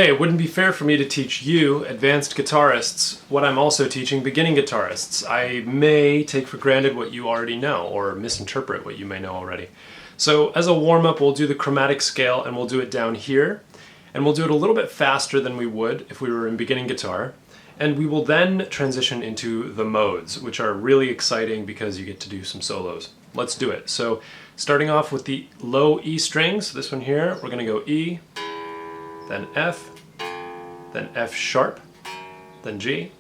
Okay, it wouldn't be fair for me to teach you, advanced guitarists, what I'm also teaching beginning guitarists. I may take for granted what you already know, or misinterpret what you may know already. So as a warm-up, we'll do the chromatic scale, and we'll do it down here, and we'll do it a little bit faster than we would if we were in beginning guitar, and we will then transition into the modes, which are really exciting because you get to do some solos. Let's do it. So starting off with the low E strings, so this one here, we're going to go E, then F sharp, then G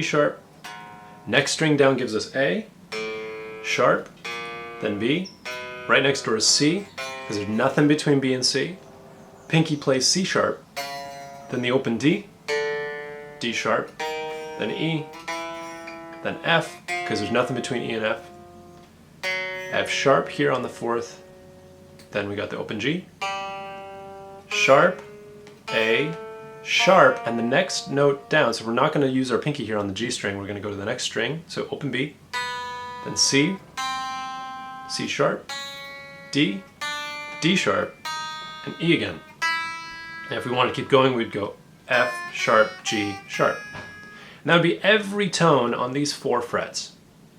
sharp. Next string down gives us A, sharp, then B. Right next door is C, because there's nothing between B and C. Pinky plays C sharp, then the open D, D sharp, then E, then F, because there's nothing between E and F. F sharp here on the fourth, then we got the open G, sharp, A, sharp, and the next note down, so we're not going to use our pinky here on the G string, we're going to go to the next string, so open B, then C, C sharp, D, D sharp, and E again. And if we want to keep going, we'd go F sharp, G sharp. And that would be every tone on these 4 frets.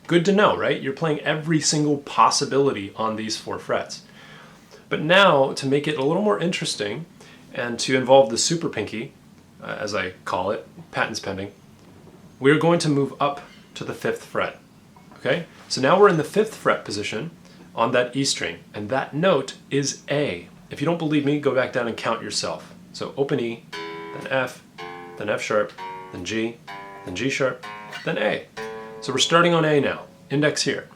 Good to know, right? You're playing every single possibility on these 4 frets. But now, to make it a little more interesting, and to involve the super pinky, as I call it, patents pending, we're going to move up to the 5th fret. Okay? So now we're in the 5th fret position on that E string, and that note is A. If you don't believe me, go back down and count yourself. So open E, then F sharp, then G sharp, then A. So we're starting on A now, index here.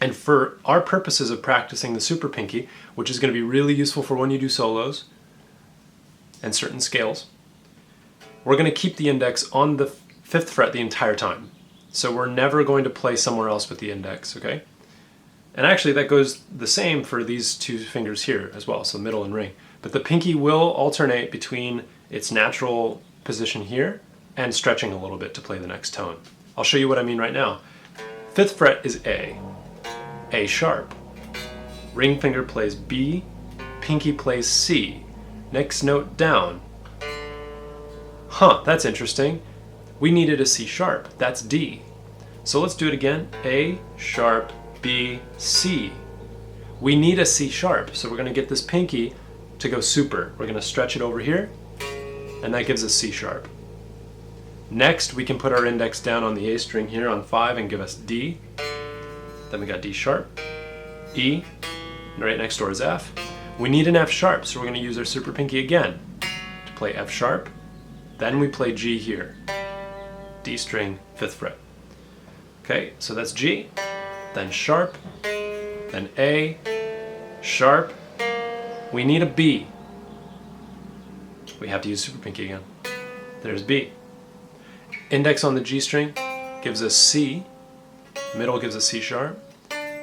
And for our purposes of practicing the super pinky, which is going to be really useful for when you do solos and certain scales, we're going to keep the index on the 5th fret the entire time. So we're never going to play somewhere else with the index, okay? And actually that goes the same for these 2 fingers here as well, so middle and ring. But the pinky will alternate between its natural position here and stretching a little bit to play the next tone. I'll show you what I mean right now. 5th fret is A sharp. Ring finger plays B, pinky plays C. Next note down. Huh, that's interesting. We needed a C sharp, that's D. So let's do it again. A sharp, B, C. We need a C sharp, so we're going to get this pinky to go super. We're going to stretch it over here, and that gives us C sharp. Next, we can put our index down on the A string here on 5 and give us D. Then we got D sharp, E, and right next door is F. We need an F sharp, so we're going to use our super pinky again to play F sharp. Then we play G here, D string, 5th fret. Okay, so that's G, then sharp, then A, sharp. We need a B. We have to use super pinky again. There's B. Index on the G string gives us C, middle gives us C sharp,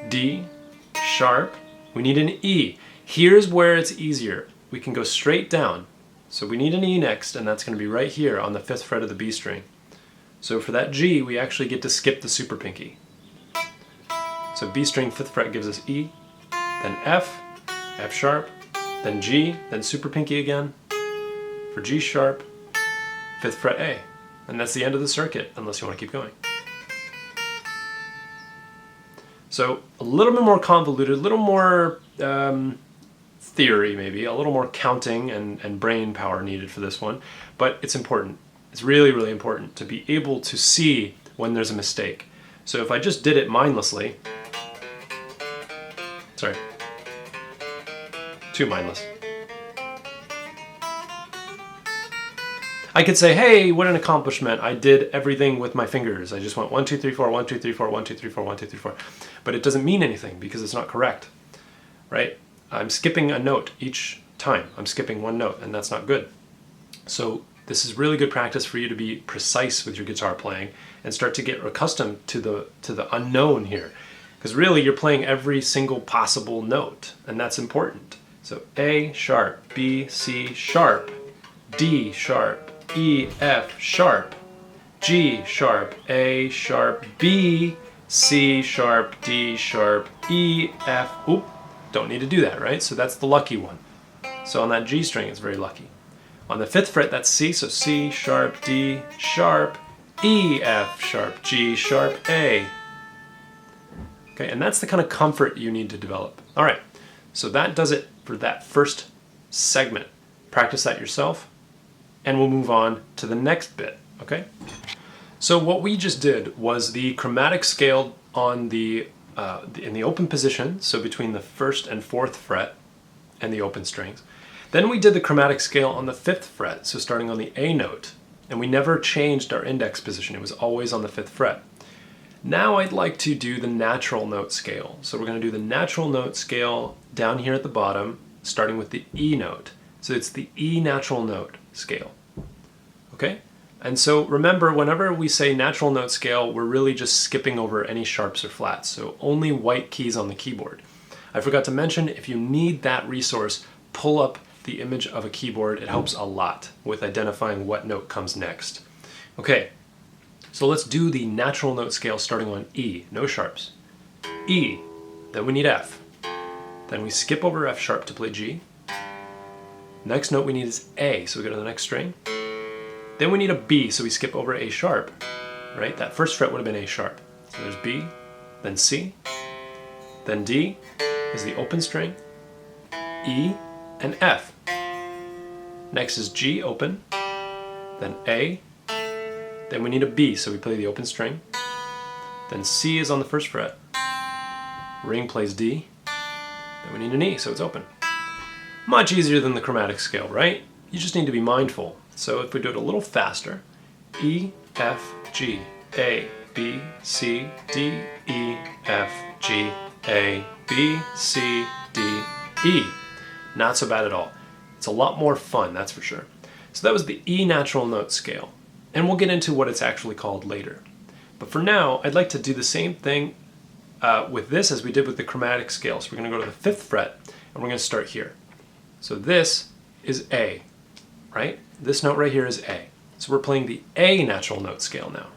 D, sharp. We need an E. Here's where it's easier. We can go straight down. So we need an E next, and that's going to be right here on the 5th fret of the B string. So for that G, we actually get to skip the super pinky. So B string 5th fret gives us E, then F sharp, then G, then super pinky again. For G sharp, 5th fret A. And that's the end of the circuit, unless you want to keep going. So a little bit more convoluted, a little more theory maybe, a little more counting and brain power needed for this one, but it's important. It's really, really important to be able to see when there's a mistake. So if I just did it mindlessly, sorry, too mindless. I could say, hey, what an accomplishment. I did everything with my fingers. I just went 1, 2, 3, 4, 1, 2, 3, 4, 1, 2, 3, 4, 1, 2, 3, 4. But it doesn't mean anything because it's not correct, right? I'm skipping a note each time. I'm skipping one note, and that's not good. So this is really good practice for you to be precise with your guitar playing and start to get accustomed to the unknown here. Because really you're playing every single possible note, and that's important. So A sharp, B, C sharp, D sharp, E, F sharp, G sharp, A sharp, B, C sharp, D sharp, E, F. Oop, don't need to do that, right? So that's the lucky one. So on that G string, it's very lucky. On the 5th fret, that's C, so C, sharp, D, sharp, E, F, sharp, G, sharp, A. Okay, and that's the kind of comfort you need to develop. All right, so that does it for that first segment. Practice that yourself, and we'll move on to the next bit, okay? So what we just did was the chromatic scale on in the open position, so between the 1st and 4th fret and the open strings. Then we did the chromatic scale on the 5th fret, so starting on the A note, and we never changed our index position. It was always on the 5th fret. Now I'd like to do the natural note scale. So we're going to do the natural note scale down here at the bottom, starting with the E note. So it's the E natural note scale. Okay? And so remember, whenever we say natural note scale, we're really just skipping over any sharps or flats. So only white keys on the keyboard. I forgot to mention, if you need that resource, pull up the image of a keyboard. It helps a lot with identifying what note comes next. Okay, so let's do the natural note scale starting on E, no sharps. E, then we need F. Then we skip over F sharp to play G. Next note we need is A, so we go to the next string. Then we need a B, so we skip over A sharp, right? That first fret would have been A sharp. So there's B, then C, then D is the open string, E, and F. Next is G open, then A, then we need a B, so we play the open string, then C is on the 1st fret, ring plays D, then we need an E, so it's open. Much easier than the chromatic scale, right? You just need to be mindful. So if we do it a little faster, E, F, G, A, B, C, D, E, F, G, A, B, C, D, E. Not so bad at all. It's a lot more fun, that's for sure. So that was the E natural note scale. And we'll get into what it's actually called later. But for now, I'd like to do the same thing with this as we did with the chromatic scale. So we're going to go to the 5th fret, and we're going to start here. So this is A, right? This note right here is A. So we're playing the A natural note scale now.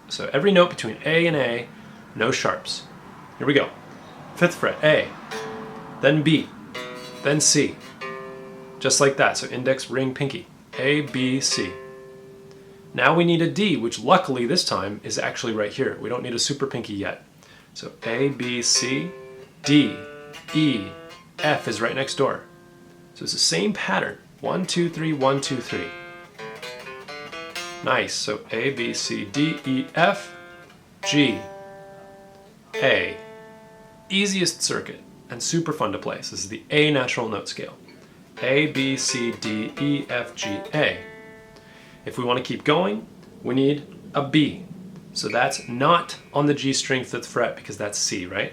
So every note between A and A, no sharps. Here we go. 5th fret, A, then B, then C. Just like that, so index, ring, pinky. A, B, C. Now we need a D, which luckily this time is actually right here. We don't need a super pinky yet. So A, B, C, D, E, F is right next door. So it's the same pattern. 1, 2, 3, 1, 2, 3. Nice, so A, B, C, D, E, F, G, A. Easiest circuit and super fun to play. So this is the A natural note scale. A, B, C, D, E, F, G, A. If we want to keep going, we need a B. So that's not on the G string 5th fret because that's C, right?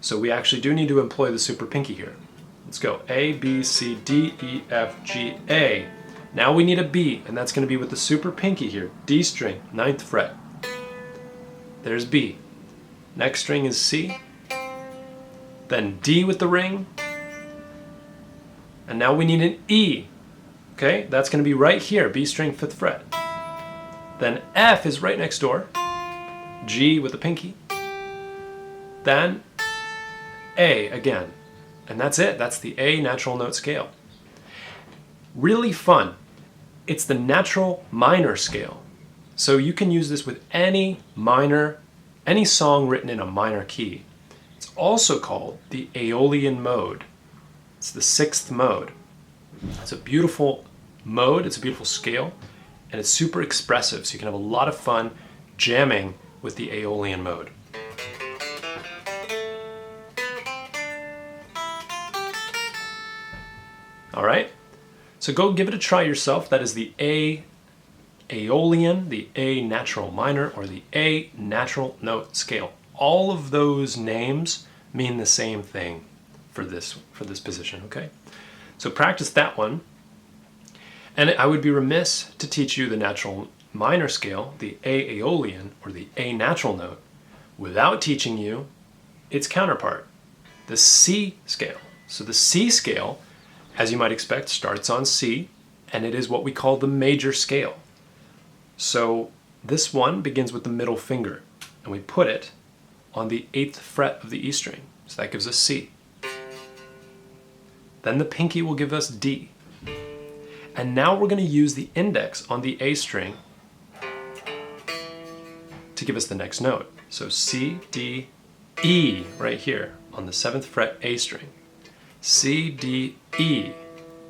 So we actually do need to employ the super pinky here. Let's go. A, B, C, D, E, F, G, A. Now we need a B, and that's going to be with the super pinky here. D string, 9th fret. There's B. Next string is C. Then D with the ring. And now we need an E. Okay, that's going to be right here, B string 5th fret. Then F is right next door. G with the pinky. Then A again. And that's it. That's the A natural note scale. Really fun. It's the natural minor scale. So you can use this with any song written in a minor key. It's also called the Aeolian Mode. It's the 6th mode. It's a beautiful mode, it's a beautiful scale, and it's super expressive, so you can have a lot of fun jamming with the Aeolian Mode. All right, so go give it a try yourself. That is the Aeolian, the A natural minor, or the A natural note scale. All of those names mean the same thing for this position, okay? So practice that one. And I would be remiss to teach you the natural minor scale, the A Aeolian, or the A natural note, without teaching you its counterpart, the C scale. So the C scale, as you might expect, starts on C, and it is what we call the major scale. So this one begins with the middle finger, and we put it on the 8th fret of the E string. So that gives us C. Then the pinky will give us D. And now we're going to use the index on the A string to give us the next note. So C, D, E right here on the 7th fret A string. C, D, E.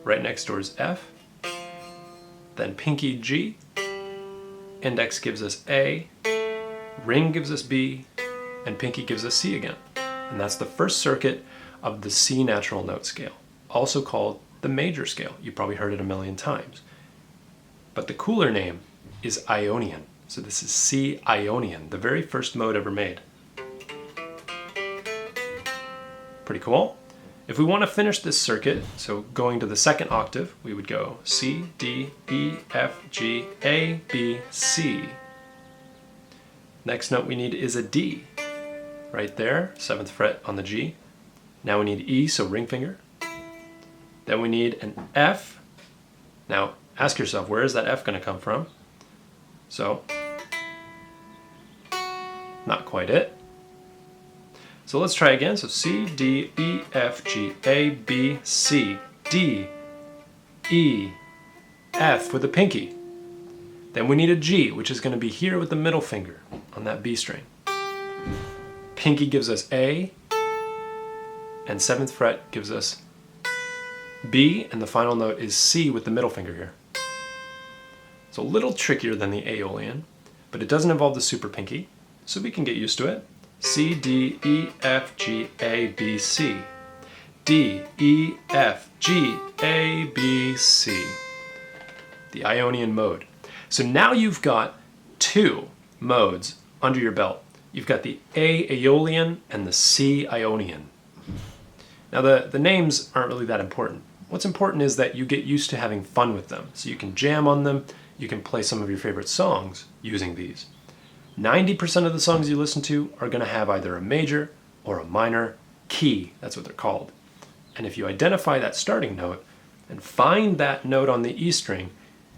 Right next door is F. Then pinky G. Index gives us A. Ring gives us B. And pinky gives us C again. And that's the first circuit of the C natural note scale, also called the major scale. You probably heard it a million times. But the cooler name is Ionian. So this is C Ionian, the very first mode ever made. Pretty cool. If we want to finish this circuit, so going to the second octave, we would go C, D, E, F, G, A, B, C. Next note we need is a D. Right there, 7th fret on the G. Now we need E, so ring finger. Then we need an F. Now ask yourself, where is that F going to come from? So, not quite it. So let's try again. So C, D, E, F, G, A, B, C, D, E, F with a pinky. Then we need a G, which is going to be here with the middle finger on that B string. Pinky gives us A, and 7th fret gives us B, and the final note is C with the middle finger here. It's a little trickier than the Aeolian, but it doesn't involve the super pinky, so we can get used to it. C, D, E, F, G, A, B, C. D, E, F, G, A, B, C. The Ionian mode. So now you've got 2 modes under your belt. You've got the A Aeolian and the C Ionian. Now the names aren't really that important. What's important is that you get used to having fun with them. So you can jam on them, you can play some of your favorite songs using these. 90% of the songs you listen to are going to have either a major or a minor key. That's what they're called. And if you identify that starting note and find that note on the E string,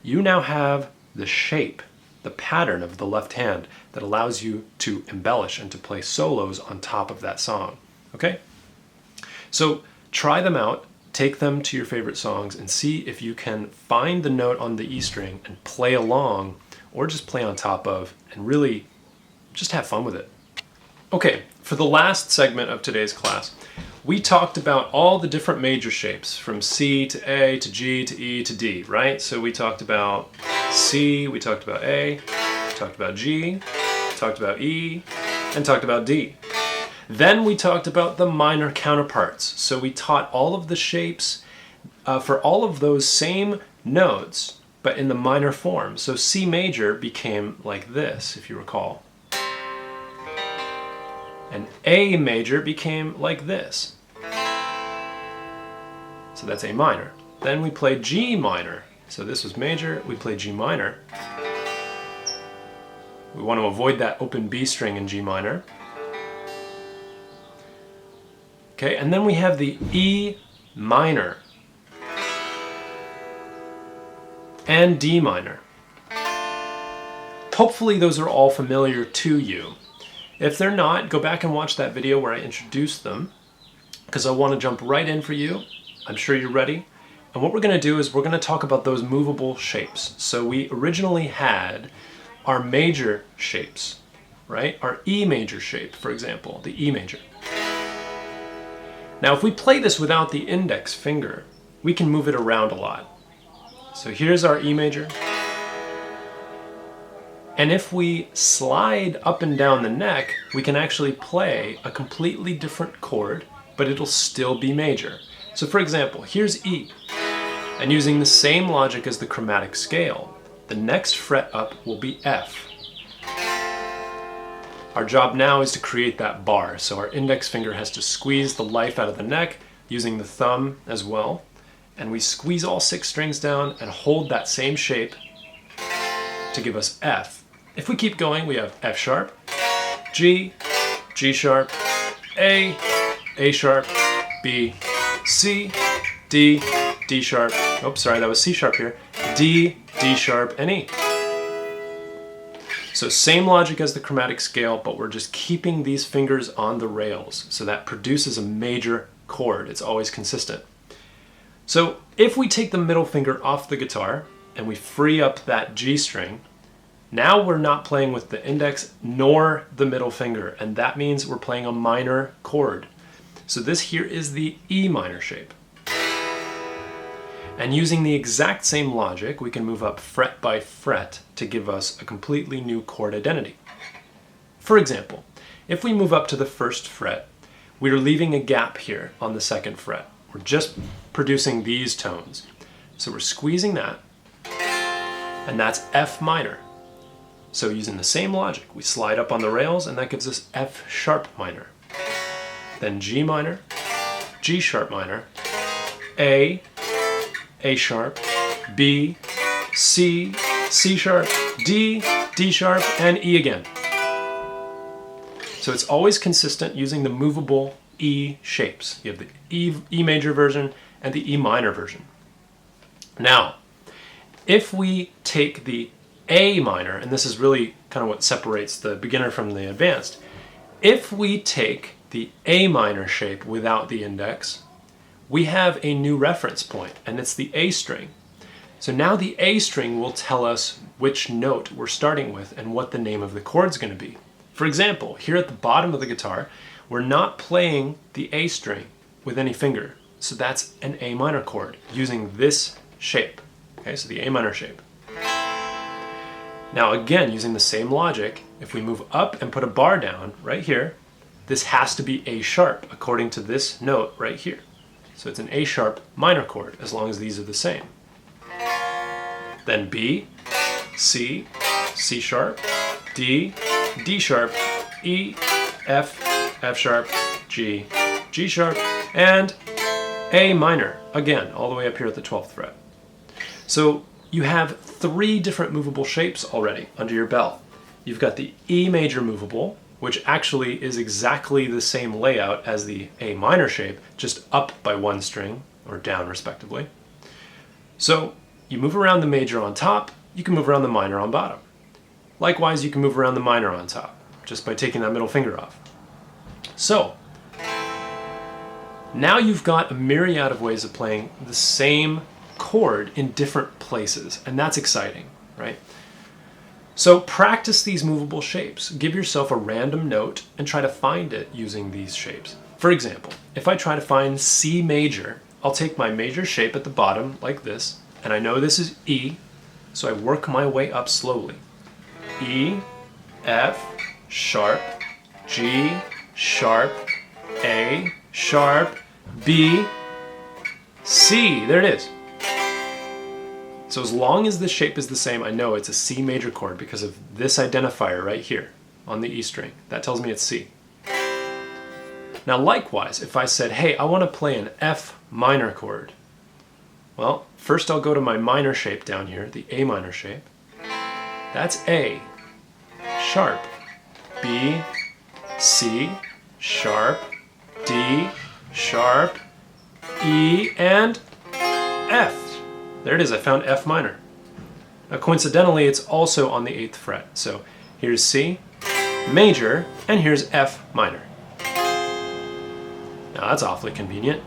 you now have the shape, the pattern of the left hand that allows you to embellish and to play solos on top of that song. Okay? So try them out, take them to your favorite songs, and see if you can find the note on the E string and play along, or just play on top of, and really just have fun with it. Okay, for the last segment of today's class, we talked about all the different major shapes, from C to A to G to E to D, right? So we talked about C, we talked about A, we talked about G, talked about E, and talked about D. Then we talked about the minor counterparts. So we taught all of the shapes for all of those same notes, but in the minor form. So C major became like this, if you recall. And A major became like this. So that's A minor. Then we played G minor. So this was major, we played G minor. We want to avoid that open B string in G minor. Okay, and then we have the E minor and D minor. Hopefully those are all familiar to you. If they're not, go back and watch that video where I introduced them, because I want to jump right in for you. I'm sure you're ready. And what we're going to do is we're going to talk about those movable shapes. So we originally had our major shapes, right? Our E major shape, for example, the E major. Now, if we play this without the index finger, we can move it around a lot. So here's our E major. And if we slide up and down the neck, we can actually play a completely different chord, but it'll still be major. So for example, here's E. And using the same logic as the chromatic scale, the next fret up will be F. Our job now is to create that bar. So our index finger has to squeeze the life out of the neck, using the thumb as well. And we squeeze all 6 strings down and hold that same shape to give us F. If we keep going, we have F sharp, G, G sharp, A sharp, B, C, D, D sharp, oops, sorry, that was C sharp here, D, D sharp, and E. So same logic as the chromatic scale, but we're just keeping these fingers on the rails, so that produces a major chord. It's always consistent. So If we take the middle finger off the guitar and we free up that G string, now we're not playing with the index nor the middle finger, and that means we're playing a minor chord. So this here is the E minor shape. And using the exact same logic, we can move up fret by fret to give us a completely new chord identity. For example, if we move up to the first fret, we are leaving a gap here on the second fret. We're just producing these tones. So we're squeezing that, and that's F minor. So using the same logic, we slide up on the rails, and that gives us F sharp minor. Then G minor, G sharp minor, A sharp, B, C, C sharp, D, D sharp, and E again. So it's always consistent using the movable E shapes. You have the E major version and the E minor version. Now, if we take the A minor, and this is really kind of what separates the beginner from the advanced, if we take the A minor shape without the index, we have a new reference point, and it's the A string. So now the A string will tell us which note we're starting with and what the name of the chord's going to be. For example, here at the bottom of the guitar, we're not playing the A string with any finger. So that's an A minor chord using this shape. Okay, so the A minor shape. Now again, using the same logic, if we move up and put a bar down right here, this has to be A sharp according to this note right here. So it's an A sharp minor chord as long as these are the same. Then B, C, C sharp, D, D sharp, E, F, F sharp, G, G sharp, and A minor, again, all the way up here at the 12th fret. So you have 3 different movable shapes already under your belt. You've got the E major movable, which actually is exactly the same layout as the A minor shape, just up by 1 string, or down respectively. So you move around the major on top, you can move around the minor on bottom. Likewise, you can move around the minor on top, just by taking that middle finger off. So, now you've got a myriad of ways of playing the same chord in different places, and that's exciting, right? So practice these movable shapes. Give yourself a random note and try to find it using these shapes. For example, if I try to find C major, I'll take my major shape at the bottom like this, and I know this is E, so I work my way up slowly. E, F, sharp, G, sharp, A, sharp, B, C. There it is. So as long as the shape is the same, I know it's a C major chord because of this identifier right here on the E string. That tells me it's C. Now likewise, if I said, hey, I want to play an F minor chord, well, first I'll go to my minor shape down here, the A minor shape. That's A, sharp, B, C, sharp, D, sharp, E, and F. There it is, I found F minor. Now coincidentally, it's also on the 8th fret. So here's C major, and here's F minor. Now that's awfully convenient.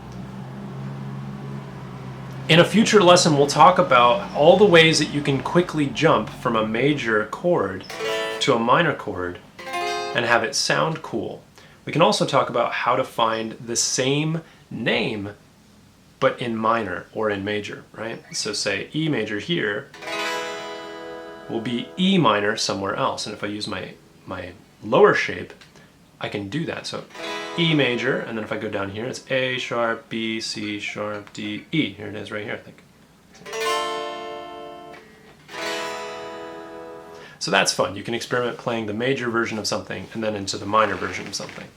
In a future lesson, we'll talk about all the ways that you can quickly jump from a major chord to a minor chord and have it sound cool. We can also talk about how to find the same name but in minor or in major, right? So say E major here will be E minor somewhere else. And if I use my lower shape, I can do that. So E major, and then if I go down here, it's A sharp, B, C sharp, D, E. Here it is right here, I think. So that's fun. You can experiment playing the major version of something and then into the minor version of something.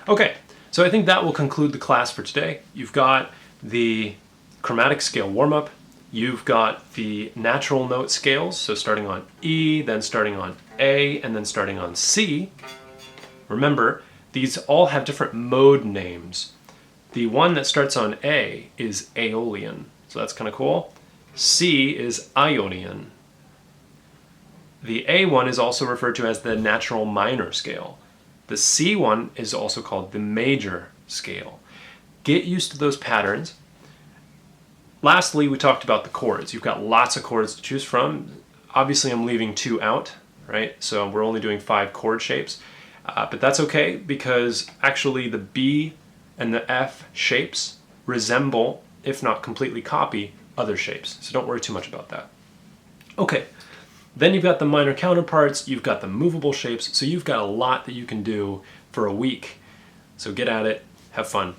Okay, so I think that will conclude the class for today. You've got the chromatic scale warm-up, you've got the natural note scales, so starting on E, then starting on A, and then starting on C. Remember, these all have different mode names. The one that starts on A is Aeolian, so that's kind of cool. C is Ionian. The A one is also referred to as the natural minor scale. The C one is also called the major scale. Get used to those patterns. Lastly, we talked about the chords. You've got lots of chords to choose from. Obviously, I'm leaving 2 out, right? So we're only doing 5 chord shapes, but that's okay because actually the B and the F shapes resemble, if not completely copy, other shapes. So don't worry too much about that. Okay, then you've got the minor counterparts, you've got the movable shapes, so you've got a lot that you can do for a week. So get at it, have fun.